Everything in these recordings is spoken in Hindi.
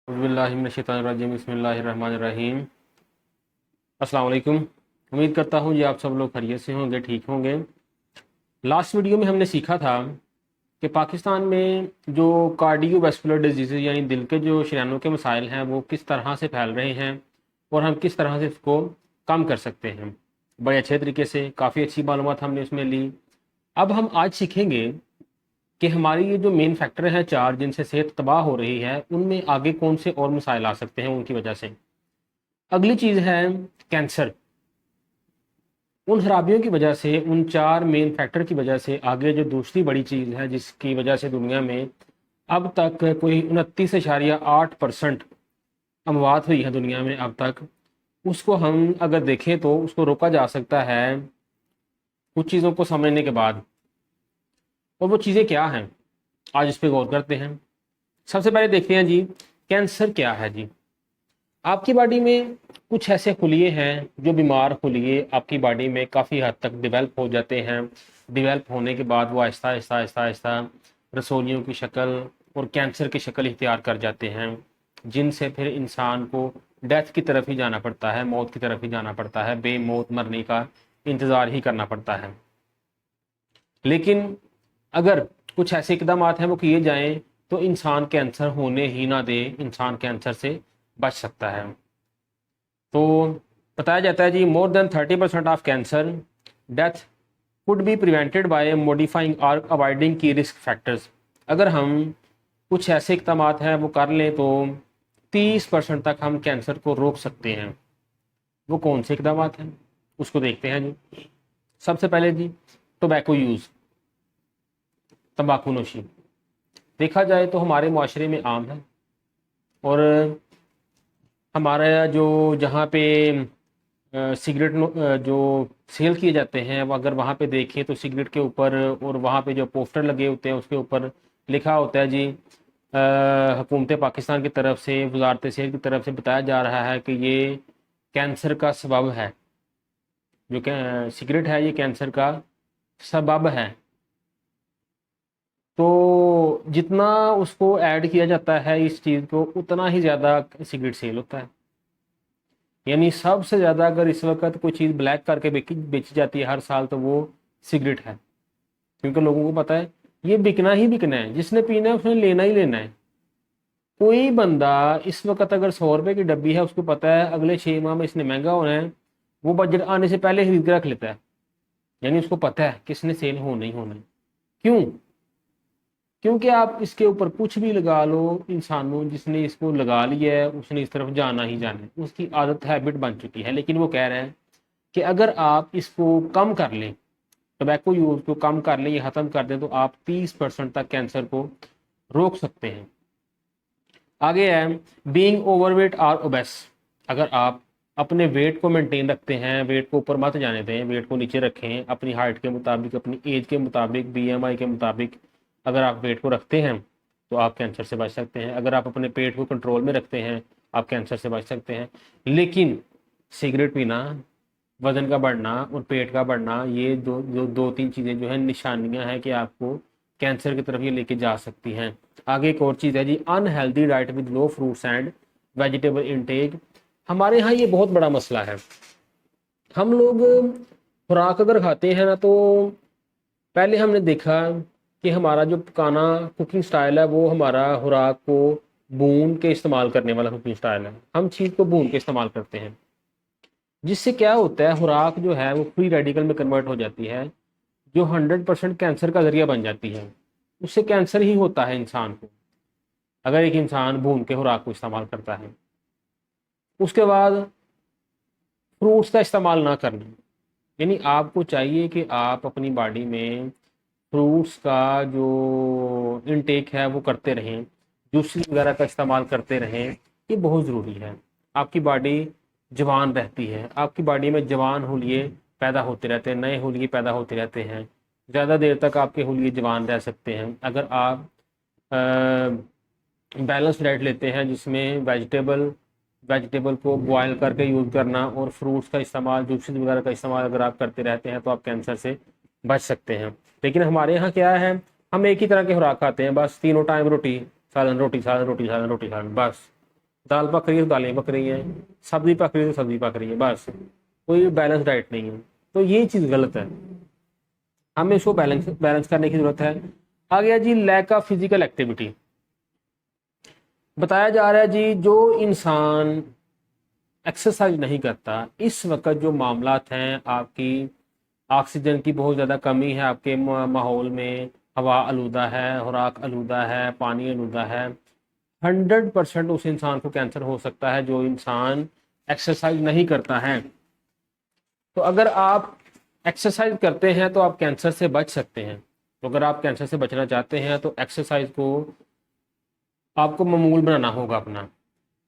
बिस्मिल्लाहिर्रहमानिर्रहीम बिस्मिल्लाहिर्रहमानिर्रहीम। अस्सलाम वालेकुम। उम्मीद करता हूँ जी आप सब लोग खैरियत से होंगे, ठीक होंगे। लास्ट वीडियो में हमने सीखा था कि पाकिस्तान में जो कार्डियोवैस्कुलर डिजीज़ यानी दिल के जो शरीयानों के मसाइल हैं वो किस तरह से फैल रहे हैं और हम किस तरह से इसको कम कर सकते हैं। बड़े अच्छे तरीके से काफ़ी अच्छी मालूमात हमने उसमें ली। अब हम आज सीखेंगे कि हमारी ये जो मेन फैक्टर हैं चार जिनसे सेहत तबाह हो रही है, उनमें आगे कौन से और मसाइल आ सकते हैं उनकी वजह से। अगली चीज़ है कैंसर। उन खराबियों की वजह से, उन चार मेन फैक्टर की वजह से आगे जो दूसरी बड़ी चीज़ है जिसकी वजह से दुनिया में अब तक कोई 29.8% अमवात हुई है दुनिया में अब तक, उसको हम अगर देखें तो उसको रोका जा सकता है कुछ चीज़ों को समझने के बाद। और वो चीज़ें क्या हैं, आज इस पर गौर करते हैं। सबसे पहले देखते हैं जी, कैंसर क्या है जी। आपकी बॉडी में कुछ ऐसे खुलिये हैं जो बीमार खुलिये आपकी बॉडी में काफ़ी हद तक डेवलप हो जाते हैं। डेवलप होने के बाद वो आहिस्ता आहिस्ता आहिस्ता आहिस्ता रसोलियों की शक्ल और कैंसर की शक्ल इख्तियार कर जाते हैं, जिनसे फिर इंसान को डेथ की तरफ ही जाना पड़ता है, मौत की तरफ ही जाना पड़ता है, बेमौत मरने का इंतज़ार ही करना पड़ता है। लेकिन अगर कुछ ऐसे इकदाम हैं वो किए जाएं तो इंसान कैंसर होने ही ना दे, इंसान कैंसर से बच सकता है। तो बताया जाता है जी more than 30% of cancer death could be prevented by modifying और अवॉइडिंग की रिस्क फैक्टर्स। अगर हम कुछ ऐसे इकदाम हैं वो कर लें तो 30% तक हम कैंसर को रोक सकते हैं। वो कौन से इकदाम हैं उसको देखते हैं जी। सबसे पहले जी, टोबैको यूज़, तंबाकू नोशी। देखा जाए तो हमारे माशरे में आम है और हमारा जो जहाँ पे सिगरेट जो सेल किए जाते हैं वो अगर वहाँ पे देखें तो सिगरेट के ऊपर और वहाँ पे जो पोस्टर लगे होते हैं उसके ऊपर लिखा होता है जी, हुकूमत पाकिस्तान की तरफ से, वजारत सेहत की तरफ से बताया जा रहा है कि ये कैंसर का सबब है। जो सिगरेट है ये कैंसर का सबब है। तो जितना उसको ऐड किया जाता है इस चीज़ को उतना ही ज़्यादा सिगरेट सेल होता है। यानी सबसे ज़्यादा अगर इस वक्त कोई चीज़ ब्लैक करके बेची जाती है हर साल तो वो सिगरेट है, क्योंकि लोगों को पता है ये बिकना ही बिकना है, जिसने पीना है उसने लेना ही लेना है। कोई बंदा इस वक्त अगर 100 रुपये की डब्बी है उसको पता है अगले 6 माह में इसने महंगा होना है, वो बजट आने से पहले खरीद के रख लेता है। यानी उसको पता है कि इसने सेल होना ही होना है। क्यों? क्योंकि आप इसके ऊपर कुछ भी लगा लो, इंसानों जिसने इसको लगा लिया है उसने इस तरफ जाना ही जाना है, उसकी आदत हैबिट बन चुकी है। लेकिन वो कह रहे हैं कि अगर आप इसको कम कर लें, टोबैको यूज को कम कर लें, ये ख़त्म कर दें, तो आप 30% तक कैंसर को रोक सकते हैं। आगे है बीइंग ओवरवेट और ओबेस। अगर आप अपने वेट को मेंटेन रखते हैं, वेट को ऊपर मत जाने दें, वेट को नीचे रखें, अपनी हाइट के मुताबिक, अपनी एज के मुताबिक, बीएमआई के मुताबिक अगर आप वेट को रखते हैं तो आप कैंसर से बच सकते हैं। अगर आप अपने पेट को कंट्रोल में रखते हैं आप कैंसर से बच सकते हैं। लेकिन सिगरेट पीना, वजन का बढ़ना और पेट का बढ़ना, ये दो तीन चीज़ें जो है निशानियां हैं कि आपको कैंसर की तरफ ये लेके जा सकती हैं। आगे एक और चीज़ है जी, unhealthy diet with low fruits and vegetable intake. हमारे यहाँ ये बहुत बड़ा मसला है। हम लोग खुराक अगर खाते हैं ना तो पहले हमने देखा कि हमारा जो पकाना कुकिंग स्टाइल है वो हमारा खुराक को भून के इस्तेमाल करने वाला कुकिंग स्टाइल है। हम चीज़ को भून के इस्तेमाल करते हैं, जिससे क्या होता है खुराक जो है वो फ्री रेडिकल में कन्वर्ट हो जाती है, जो 100% कैंसर का जरिया बन जाती है। उससे कैंसर ही होता है इंसान को अगर एक इंसान भून के खुराक को इस्तेमाल करता है। उसके बाद फ्रूट्स का इस्तेमाल ना करना, यानी आपको चाहिए कि आप अपनी बॉडी में फ्रूट्स का जो इनटेक है वो करते रहें, जूसेस वगैरह का इस्तेमाल करते रहें। ये बहुत ज़रूरी है। आपकी बॉडी जवान रहती है, आपकी बॉडी में जवान हुलिये पैदा होते रहते हैं, नए हुलिये पैदा होते रहते हैं। ज़्यादा देर तक आपके हुलिये जवान रह सकते हैं अगर आप बैलेंस डाइट लेते हैं, जिसमें वेजिटेबल को बॉयल करके यूज़ करना और फ्रूट्स का इस्तेमाल, जूसेस वगैरह का इस्तेमाल अगर आप करते रहते हैं तो आप कैंसर से बच सकते हैं। लेकिन हमारे यहाँ क्या है, हम एक ही तरह के खुराक खाते हैं, बस तीनों टाइम रोटी सालन, रोटी सालन, रोटी सालन, रोटी सालन, बस। दाल पक रही है तो दालें पक रही हैं, सब्जी पक रही है तो सब्जी पक रही है, बस कोई बैलेंस डाइट नहीं है। तो ये चीज़ गलत है, हमें इसको बैलेंस बैलेंस करने की ज़रूरत है। आ गया जी लैक ऑफ फिजिकल एक्टिविटी। बताया जा रहा है जी जो इंसान एक्सरसाइज नहीं करता, इस वक्त जो मामलात हैं, आपकी ऑक्सीजन की बहुत ज़्यादा कमी है आपके माहौल में, हवा आलूदा है, खुराक आलूदा है, पानी आलूदा है, 100% उस इंसान को कैंसर हो सकता है जो इंसान एक्सरसाइज नहीं करता है। तो अगर आप एक्सरसाइज करते हैं तो आप कैंसर से बच सकते हैं। तो अगर आप कैंसर से बचना चाहते हैं तो एक्सरसाइज को आपको मामूल बनाना होगा अपना,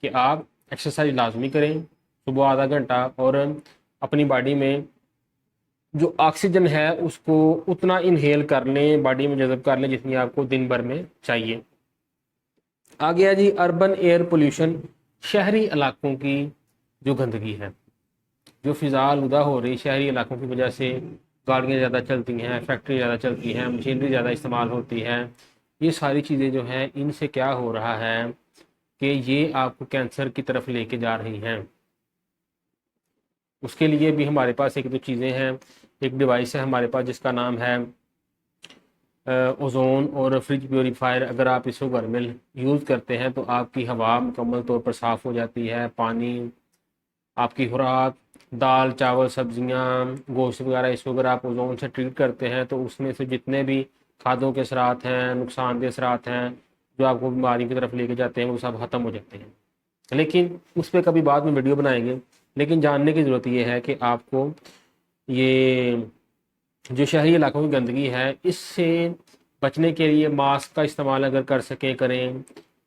कि आप एक्सरसाइज लाजमी करें सुबह आधा घंटा, और अपनी बॉडी में जो ऑक्सीजन है उसको उतना इनहेल कर लें, बॉडी में जज़ब कर लें जितनी आपको दिन भर में चाहिए। आ गया जी अर्बन एयर पोल्यूशन, शहरी इलाकों की जो गंदगी है, जो फ़िज़ा आलूदा हो रही शहरी इलाकों की वजह से, गाड़ियाँ ज़्यादा चलती हैं, फैक्ट्री ज़्यादा चलती हैं, मशीनरी ज़्यादा इस्तेमाल होती है, ये सारी चीज़ें जो हैं इनसे क्या हो रहा है कि ये आपको कैंसर की तरफ लेके जा रही हैं। उसके लिए भी हमारे पास एक दो चीज़ें हैं, एक डिवाइस है हमारे पास जिसका नाम है ओजोन और फ्रिज प्योरीफायर। अगर आप इसको घर में यूज़ करते हैं तो आपकी हवा मुकम्मल तौर पर साफ़ हो जाती है, पानी, आपकी खुराक, दाल चावल सब्जियां गोश्त वगैरह, इसको अगर आप ओजोन से ट्रीट करते हैं तो उसमें से जितने भी खादों के असरात हैं, नुकसानदेह असरात हैं जो आपको बीमारी की तरफ लेके जाते हैं, वो सब ख़त्म हो जाते हैं। लेकिन उस पर कभी बाद में वीडियो बनाएंगे। लेकिन जानने की ज़रूरत ये है कि आपको ये जो शहरी इलाकों की गंदगी है इससे बचने के लिए मास्क का इस्तेमाल अगर कर सकें करें।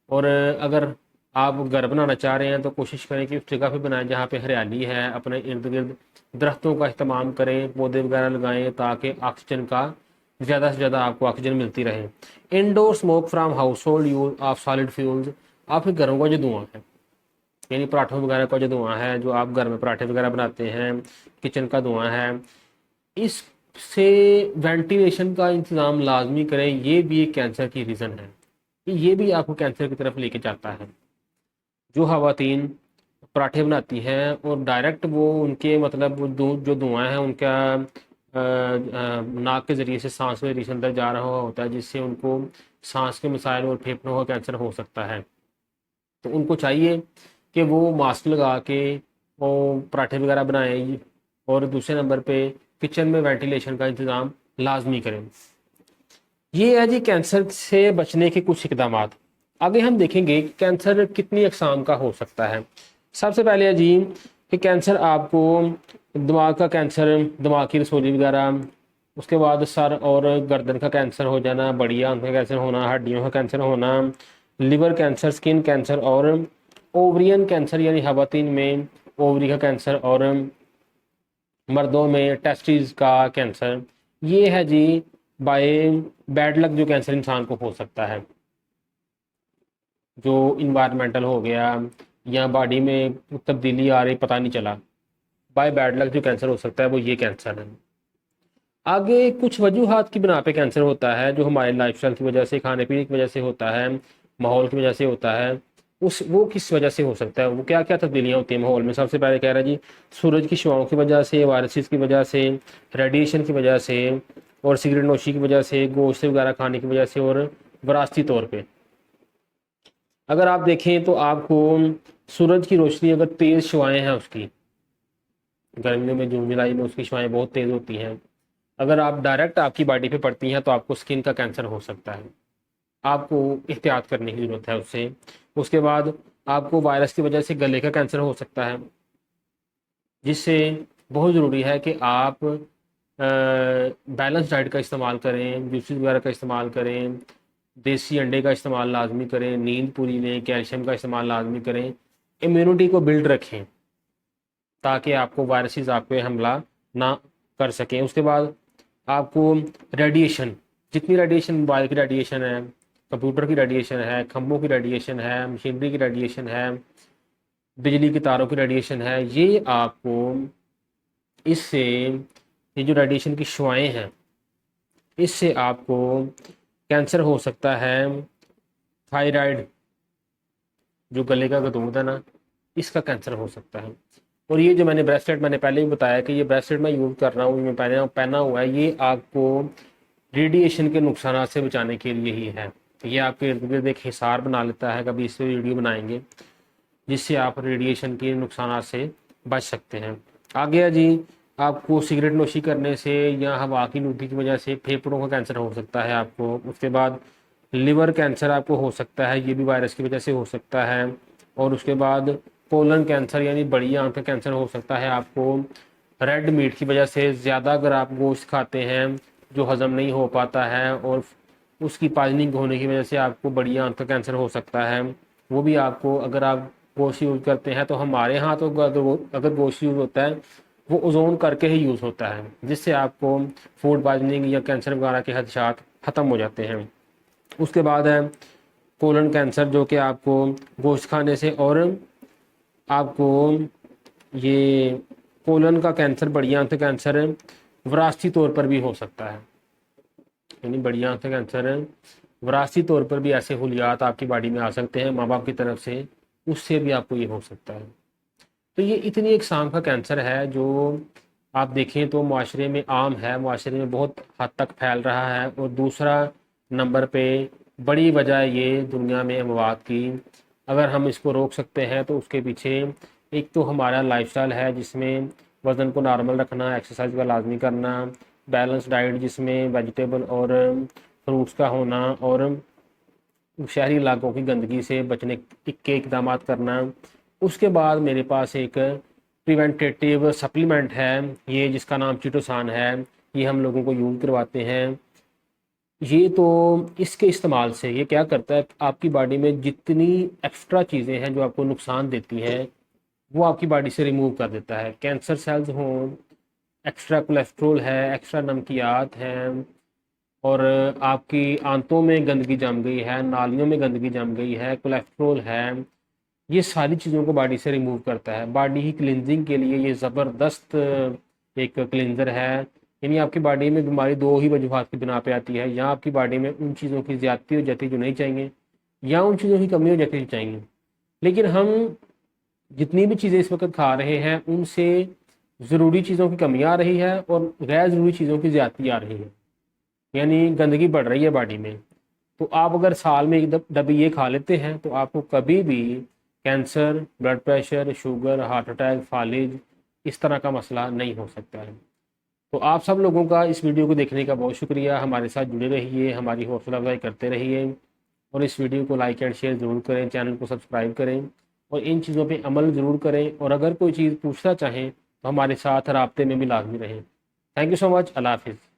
और अगर आप घर बनाना चाह रहे हैं तो कोशिश करें कि उस जगह पे बनाएं जहाँ पे हरियाली है, अपने इर्द गिर्द दरख्तों का इस्तेमाल करें, पौधे वगैरह लगाएं ताकि ऑक्सीजन का ज़्यादा से ज़्यादा आपको ऑक्सीजन मिलती रहे। Indoor smoke from house hold use of solid fuels, आपके घरों का जो धुआं है, यानी पराठों वगैरह का जो धुआं है, जो आप घर में पराठे वगैरह बनाते हैं, किचन का धुआं है, इससे वेंटिलेशन का इंतज़ाम लाजमी करें। ये भी एक कैंसर की रीज़न है, ये भी आपको कैंसर की तरफ लेके जाता है। जो खवातीन पराठे बनाती हैं और डायरेक्ट वो उनके मतलब वो जो धुआं है उनका नाक के ज़रिए से, सांस के ज़रिए से अंदर जा रहा होता है, जिससे उनको सांस के मसाइल और फेफड़ों का कैंसर हो सकता है। तो उनको चाहिए कि वो मास्क लगा के वो पराठे वगैरह बनाएं, और दूसरे नंबर पे किचन में वेंटिलेशन का इंतज़ाम लाजमी करें। ये है जी कैंसर से बचने के कुछ इकदाम। आगे हम देखेंगे कि कैंसर कितनी अकसाम का हो सकता है। सबसे पहले है जी कि कैंसर आपको दिमाग का कैंसर, दिमाग की रसोली वगैरह, उसके बाद सर और गर्दन का कैंसर हो जाना, बड़ी आंत का कैंसर होना, हड्डियों का कैंसर होना, लिवर कैंसर, स्किन कैंसर, और ओवरियन कैंसर यानी खवातीन में ओवरी का कैंसर, और मर्दों में टेस्टिस का कैंसर। ये है जी बाय बैड लक जो कैंसर इंसान को हो सकता है, जो इन्वायरमेंटल हो गया या बॉडी में तब्दीली आ रही पता नहीं चला, बाय बैड लक जो कैंसर हो सकता है वो ये कैंसर है। आगे कुछ वजूहात की बिना पे कैंसर होता है, जो हमारे लाइफस्टाइल की वजह से, खाने पीने की वजह से होता है, माहौल की वजह से होता है। उस वो किस वजह से हो सकता है, वो क्या क्या तब्दीलियाँ होती हैं माहौल में। सबसे पहले कह रहा है जी सूरज की शुआओं की वजह से, वायरसेस की वजह से, रेडिएशन की वजह से, और सिगरेट नोशी की वजह से, गोश्त वगैरह खाने की वजह से, और विरासती तौर पे अगर आप देखें तो आपको सूरज की रोशनी अगर तेज़ शुआएँ हैं उसकी, गर्मियों में जून जुलाई में उसकी शुआएँ बहुत तेज़ होती हैं, अगर आप डायरेक्ट आपकी बॉडी पे पड़ती हैं तो आपको स्किन का कैंसर हो सकता है। आपको एहतियात करने की ज़रूरत है उससे। उसके बाद आपको वायरस की वजह से गले का कैंसर हो सकता है, जिससे बहुत ज़रूरी है कि आप बैलेंस डाइट का इस्तेमाल करें, जूसेस वगैरह का इस्तेमाल करें, देसी अंडे का इस्तेमाल लाजमी करें, नींद पूरी लें, कैल्शियम का इस्तेमाल लाजमी करें, इम्यूनिटी को बिल्ड रखें ताकि आपको वायरसेस आप पे हमला ना कर सकें। उसके बाद आपको रेडिएशन, जितनी रेडिएशन, मोबाइल की रेडिएशन है, कंप्यूटर की रेडिएशन है, खंभों की रेडिएशन है, मशीनरी की रेडिएशन है, बिजली की तारों की रेडिएशन है, ये आपको इससे, ये जो रेडिएशन की शुआएँ हैं इससे आपको कैंसर हो सकता है। थायराइड जो गले का गदूद है ना, इसका कैंसर हो सकता है। और ये जो मैंने ब्रेसलेट मैंने पहले भी बताया कि ये ब्रेसलेट मैं यूज़ कर रहा हूँ, मैं पहना हुआ है, ये आपको रेडिएशन के नुकसान से बचाने के लिए ही है। ये आपके इर्द गिर्द एक हिसार बना लेता है, कभी इस पर वीडियो बनाएंगे, जिससे आप रेडिएशन के नुकसान से बच सकते हैं। आ गया जी, आपको सिगरेट नोशी करने से या हवा की नूती की वजह से फेफड़ों का कैंसर हो सकता है आपको। उसके बाद लिवर कैंसर आपको हो सकता है, ये भी वायरस की वजह से हो सकता है। और उसके बाद कोलन कैंसर यानी बड़ी आंत का कैंसर हो सकता है आपको रेड मीट की वजह से। ज़्यादा अगर आप गोश्त खाते हैं जो हज़म नहीं हो पाता है और उसकी पाइजनिंग होने की वजह से आपको बड़ी आंत का कैंसर हो सकता है। वो भी आपको, अगर आप गोश्त यूज़ करते हैं तो हमारे यहाँ तो अगर गोश्त यूज़ होता है वो ओजोन करके ही यूज़ होता है, जिससे आपको फूड पॉइजनिंग या कैंसर वगैरह के खदशात ख़त्म हो जाते हैं। उसके बाद है कोलन कैंसर, जो कि आपको गोश्त खाने से, और आपको ये कोलन का कैंसर, बड़ी आंत का कैंसर विरासती तौर पर भी हो सकता है। यानी बड़ी आंत का कैंसर विरासती तौर पर भी ऐसे हुलियात आपकी बॉडी में आ सकते हैं माँ बाप की तरफ से, उससे भी आपको ये हो सकता है। तो ये इतनी एक शाम का कैंसर है जो आप देखें तो माशरे में आम है, माशरे में बहुत हद तक फैल रहा है। और दूसरा नंबर पे बड़ी वजह ये दुनिया में अमवात की, अगर हम इसको रोक सकते हैं तो उसके पीछे एक तो हमारा लाइफस्टाइल है, जिसमें वज़न को नॉर्मल रखना, एक्सरसाइज का लाजमी करना, बैलेंस डाइट जिसमें वेजिटेबल और फ्रूट्स का होना, और शहरी इलाकों की गंदगी से बचने के इकदाम करना। उसके बाद मेरे पास एक प्रिवेंटेटिव सप्लीमेंट है, ये जिसका नाम चिटोसान है, ये हम लोगों को यूज़ करवाते हैं। ये तो इसके इस्तेमाल से ये क्या करता है, आपकी बॉडी में जितनी एक्स्ट्रा चीज़ें हैं जो आपको नुकसान देती हैं वो आपकी बॉडी से रिमूव कर देता है। कैंसर सेल्स हों, एक्स्ट्रा कोलेस्ट्रोल है, एक्स्ट्रा नमकियात हैं, और आपकी आंतों में गंदगी जम गई है, नालियों में गंदगी जम गई है, कोलेस्ट्रोल है, ये सारी चीज़ों को बॉडी से रिमूव करता है। बॉडी ही क्लिनजिंग के लिए ये ज़बरदस्त एक क्लिनजर है। यानी आपकी बॉडी में बीमारी दो ही वजूहत की बिना पे आती है, या आपकी बॉडी में उन चीज़ों की ज़्यादती हो जाती है जो नहीं चाहिए, या उन चीज़ों की कमी हो जाती है जो चाहिए। लेकिन हम जितनी भी चीज़ें इस वक्त खा रहे हैं उनसे ज़रूरी चीज़ों की कमी आ रही है और गैर ज़रूरी चीज़ों की ज़्यादती आ रही है, यानी गंदगी बढ़ रही है बॉडी में। तो आप अगर साल में एक डब्बी ये खा लेते हैं तो आपको कभी भी cancer, blood pressure, sugar, heart attack, फालिज, इस तरह का मसला नहीं हो सकता है। तो आप सब लोगों का इस वीडियो को देखने का बहुत शुक्रिया। हमारे साथ जुड़े रहिए, हमारी हौसला अफजाई करते रहिए, और इस वीडियो को लाइक एंड शेयर ज़रूर करें, चैनल को सब्सक्राइब करें, और इन चीज़ों पे अमल ज़रूर करें। और अगर कोई चीज़ पूछना चाहें तो हमारे साथ राब्ते में भी लाजमी रहें। Thank you so much. अल्लाह हाफिज़।